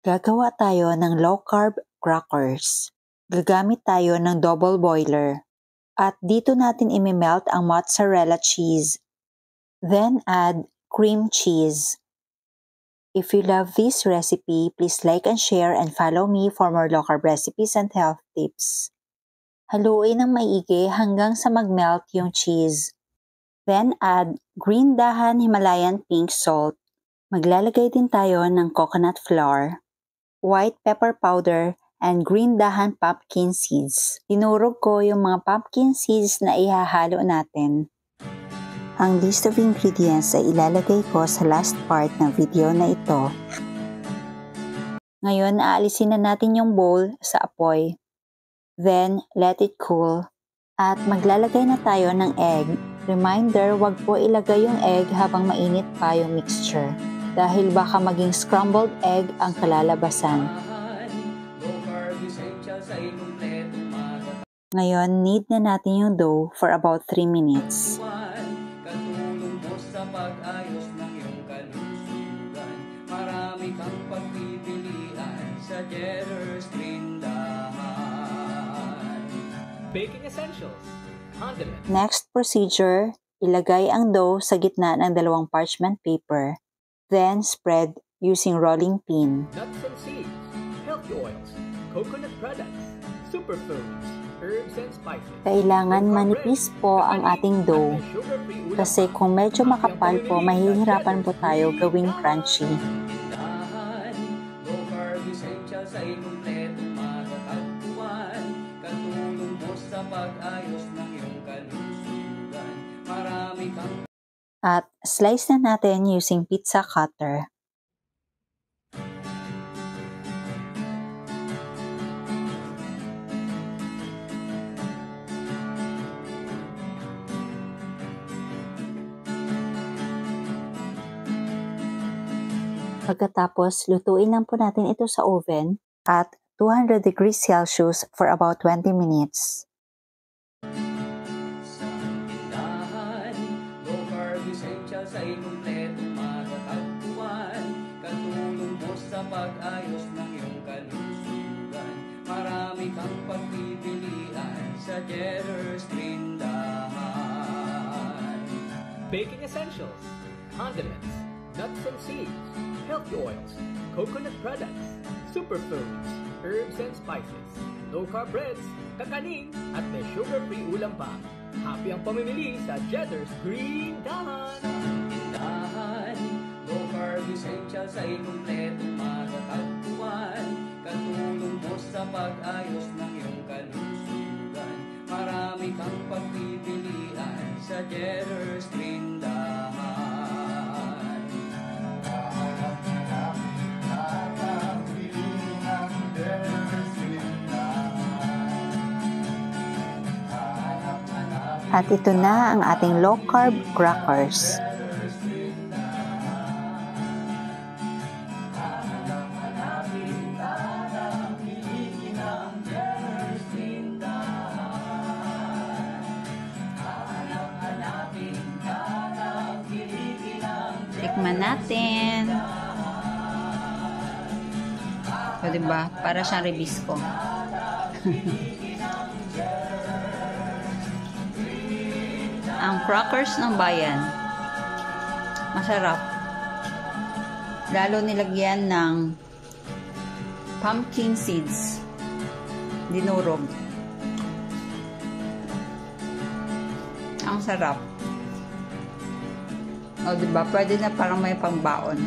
Gagawa tayo ng low-carb crackers. Gagamit tayo ng double boiler. At dito natin imemelt ang mozzarella cheese. Then add cream cheese. If you love this recipe, please like and share and follow me for more low-carb recipes and health tips. Haluin ng maigi hanggang sa magmelt yung cheese. Then add green dahan Himalayan pink salt. Maglalagay din tayo ng coconut flour, white pepper powder, and green dahan pumpkin seeds. Dinurog ko yung mga pumpkin seeds na ihahalo natin. Ang list of ingredients ay ilalagay ko sa last part ng video na ito. Ngayon, aalisin na natin yung bowl sa apoy. Then, let it cool. At maglalagay na tayo ng egg. Reminder, wag po ilagay yung egg habang mainit pa yung mixture. Dahil baka maging scrambled egg ang kalalabasan. Ngayon, knead na natin yung dough for about 3 minutes. Katulong mo sa pag-ayos ng iyong kalusugan. Marami kang pagpipilian sa Jetter's Tindahan. Baking essentials, condiments. Next procedure, ilagay ang dough sa gitna ng 2 parchment paper. Then spread using rolling pin. Nuts and seeds, healthy oils, coconut products, superfoods, herbs and spices. Kailangan manipis po ang ating dough kasi kung medyo makapal po, mahihirapan po tayo gawing crunchy. Low carb essentials ay kumpletong matatagpuan. Katulong mo sa pag-ayos ng iyong kalusugan. Marami kang At slice na natin using pizza cutter. Pagkatapos, lutuin lang po natin ito sa oven at 200 degrees Celsius for about 20 minutes. sa tindahan. Low carb essentials ay kumpletong matatagpuan. Katulong mo sa pag-ayos ng iyong kalusugan. Marami kang pagpipilian sa Jetter's Tindahan. Baking essentials, condiments, nuts and seeds, healthy oils, coconut products, superfoods, herbs and spices, low-carb breads, kakanin, at may sugar-free ulam pa. Happy ang pamimili sa Jetter's Green Dahan. Tindahan, low-carb essentials ay kumpletong matatagpuan. Katulong mo sa pag-ayos ng iyong kalusugan. Marami kang pagpipilian sa Jetter's Tindahan. At ito na ang ating low-carb crackers. Tikman natin. O, diba? Para siyang rebisco. Ang crackers ng bayan, masarap. Lalo nilagyan ng pumpkin seeds, dinurog. Ang sarap. O, diba? Pwede na parang may pangbaon.